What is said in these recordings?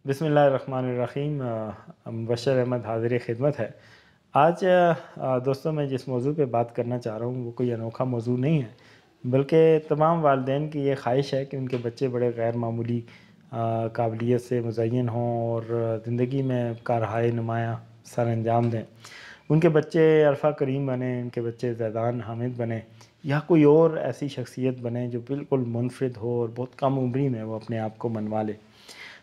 बिस्मिल्लाहिर्रहमानिर्रहीम। मुबश्शिर अहमद हाज़िर खिदमत है। आज दोस्तों मैं जिस मौजू पे बात करना चाह रहा हूँ वो कोई अनोखा मौजू नहीं है, बल्कि तमाम वालिदैन की ये ख्वाहिश है कि उनके बच्चे बड़े गैर मामूली काबिलियत से मुज़य्यन हों और ज़िंदगी में कारहाय नुमायाँ सर अंजाम दें। उनके बच्चे अरफ़ा करीम बने, उनके बच्चे ज़ैदान हामिद बने, या कोई और ऐसी शख्सियत बने जो बिल्कुल मुनफ़रिद हो और बहुत कम उम्री में वो अपने आप को मनवा ले।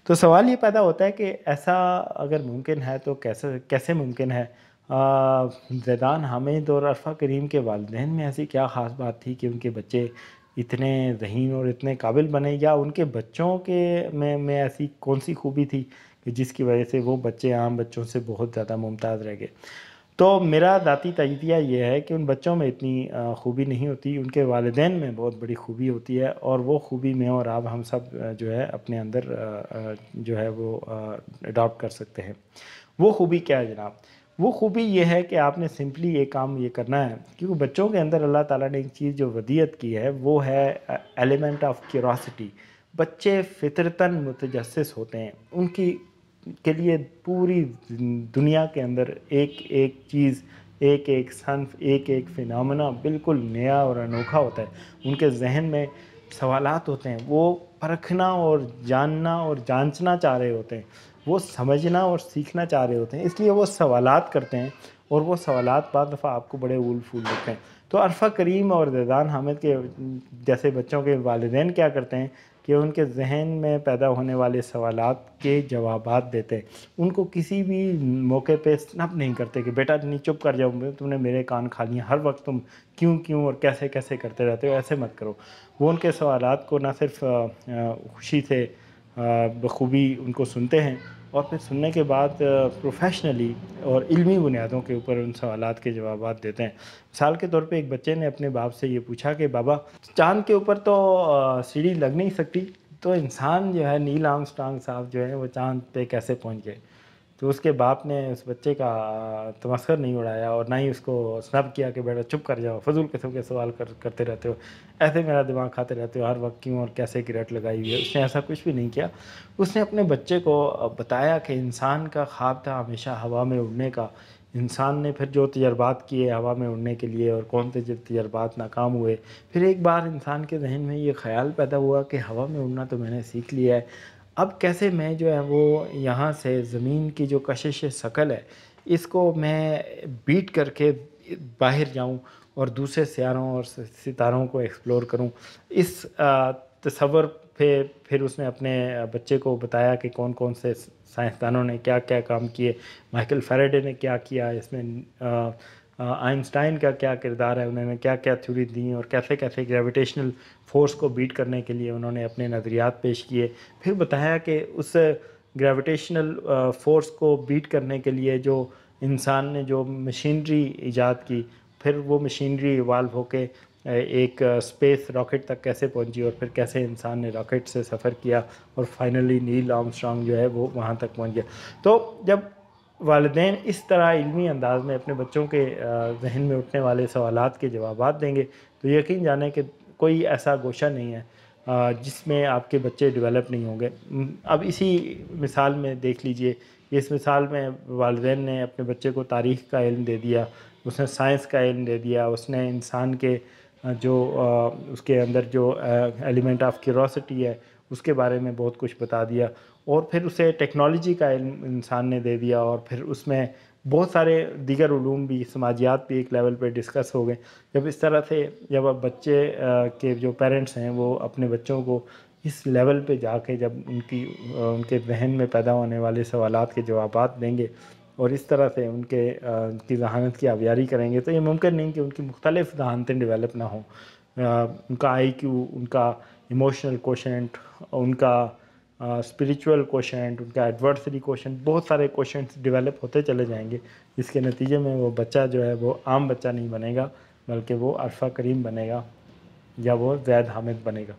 तो सवाल ये पैदा होता है कि ऐसा अगर मुमकिन है तो कैसे कैसे मुमकिन है? ज़ैदान हामिद और अरफ़ा करीम के वालिदैन में ऐसी क्या ख़ास बात थी कि उनके बच्चे इतने ज़हीन और इतने काबिल बने, या उनके बच्चों के में ऐसी कौन-सी खूबी थी कि जिसकी वजह से वो बच्चे आम बच्चों से बहुत ज़्यादा मुमताज़ रह गए? तो मेरा ज़ाती तजज़िया ये है कि उन बच्चों में इतनी खूबी नहीं होती, उनके वालिदैन में बहुत बड़ी खूबी होती है, और वो खूबी मैं और आप हम सब जो है अपने अंदर जो है वो अडॉप्ट कर सकते हैं। वो खूबी क्या है जनाब? वो खूबी ये है कि आपने सिंपली एक काम ये करना है, क्योंकि बच्चों के अंदर अल्लाह ताला ने एक चीज़ जो वदियत की है वो है एलिमेंट ऑफ क्यूरोसिटी। बच्चे फ़ितरतन मुतजस्सिस होते हैं, उनकी के लिए पूरी दुनिया के अंदर एक-एक चीज़, एक-एक सन्फ़, एक-एक फ़िनोमेना बिल्कुल नया और अनोखा होता है। उनके ज़हन में सवालात होते हैं, वो परखना और जानना और जाँचना चाह रहे होते हैं। वो समझना और सीखना चाह रहे होते हैं, इसलिए वो सवालात करते हैं, और वो सवालात बाद दफ़ा आपको बड़े ऊल-फूल लगते हैं। तो अरफ़ा करीम और ज़ैदान हामिद के जैसे बच्चों के वालिदैन क्या करते हैं कि उनके ज़हन में पैदा होने वाले सवालात के जवाबात देते हैं। उनको किसी भी मौके पे स्नब नहीं करते कि बेटा नहीं, चुप कर जाओ, तुमने मेरे कान खा लिए, हर वक्त तुम क्यों और कैसे करते रहते हो, ऐसे मत करो। वो उनके सवालात को ना सिर्फ़ खुशी से बखूबी उनको सुनते हैं, और फिर सुनने के बाद प्रोफ़ेशनली और इल्मी बुनियादों के ऊपर उन सवालात के जवाबात देते हैं। मिसाल के तौर पे एक बच्चे ने अपने बाप से ये पूछा कि बाबा, चाँद के ऊपर तो सीढ़ी लग नहीं सकती, तो इंसान जो है नील आर्मस्ट्रांग साहब जो है वो चाँद पे कैसे पहुँच गए? तो उसके बाप ने उस बच्चे का तमस्खुर नहीं उड़ाया और ना ही उसको स्नब किया कि बेटा चुप कर जाओ, फ़ुज़ूल किस्म के सवाल करते रहते हो, ऐसे मेरा दिमाग खाते रहते हो, हर वक्त क्यों और कैसे की रट लगाई हुई है। उसने ऐसा कुछ भी नहीं किया। उसने अपने बच्चे को बताया कि इंसान का ख्वाब था हमेशा हवा में उड़ने का। इंसान ने फिर जो तजर्बात किए हवा में उड़ने के लिए, और कौन से तजर्बात नाकाम हुए, फिर एक बार इंसान के जहन में ये ख्याल पैदा हुआ कि हवा में उड़ना तो मैंने सीख लिया है, अब कैसे मैं जो है वो यहाँ से ज़मीन की जो कशिश शकल है, इसको मैं बीट करके बाहर जाऊँ और दूसरे सियारों और सितारों को एक्सप्लोर करूँ। इस तसव्वुर पे फिर उसने अपने बच्चे को बताया कि कौन-कौन से साइंसदानों ने क्या-क्या काम किए, माइकल फ़ैराडे ने क्या किया, इसमें आइंस्टाइन का क्या किरदार है, उन्होंने क्या-क्या थ्योरी दी, और कैसे-कैसे ग्रेविटेशनल फ़ोर्स को बीट करने के लिए उन्होंने अपने नज़रियात पेश किए। फिर बताया कि उस ग्रेविटेशनल फ़ोर्स को बीट करने के लिए जो इंसान ने जो मशीनरी ईजाद की, फिर वो मशीनरी इवॉल्व होके एक स्पेस रॉकेट तक कैसे पहुंची, और फिर कैसे इंसान ने रॉकेट से सफ़र किया, और फाइनली नील आर्मस्ट्रांग जो है वो वहाँ तक पहुंच गया। तो जब वालिदैन इस तरह इल्मी अंदाज में अपने बच्चों के ज़हन में उठने वाले सवालात के जवाबात देंगे, तो यकीन जाने कि कोई ऐसा गोशा नहीं है जिसमें आपके बच्चे डेवलप नहीं होंगे। अब इसी मिसाल में देख लीजिए, इस मिसाल में वालिदैन ने अपने बच्चे को तारीख़ का इल्म दे दिया, उसने साइंस का इल्म दे दिया, उसने इंसान के उसके अंदर जो एलिमेंट ऑफ क्यूरोसिटी है उसके बारे में बहुत कुछ बता दिया, और फिर उसे टेक्नोलॉजी का इल्म इंसान ने दे दिया, और फिर उसमें बहुत सारे दीगर उलूम भी, समाजियात भी एक लेवल पे डिस्कस हो गए। जब इस तरह से जब अब बच्चे के जो पेरेंट्स हैं वो अपने बच्चों को इस लेवल पे जाके जब उनके ज़हन में पैदा होने वाले सवालात के जवाबात देंगे, और इस तरह से उनकी ज़हानत की आबियारी करेंगे, तो ये मुमकिन नहीं कि उनकी मुख्तलिफ़ ज़हानतें डेवलप ना हों। उनका आईक्यू, उनका इमोशनल कोशेंट, उनका स्पिरिचुअल कोशेंट, उनका एडवर्सरी कोशेंट, बहुत सारे कोशेंट्स डेवलप होते चले जाएंगे, जिसके नतीजे में वो बच्चा जो है वो आम बच्चा नहीं बनेगा, बल्कि वो अरफ़ा करीम बनेगा, या वो ज़ैद हामिद बनेगा।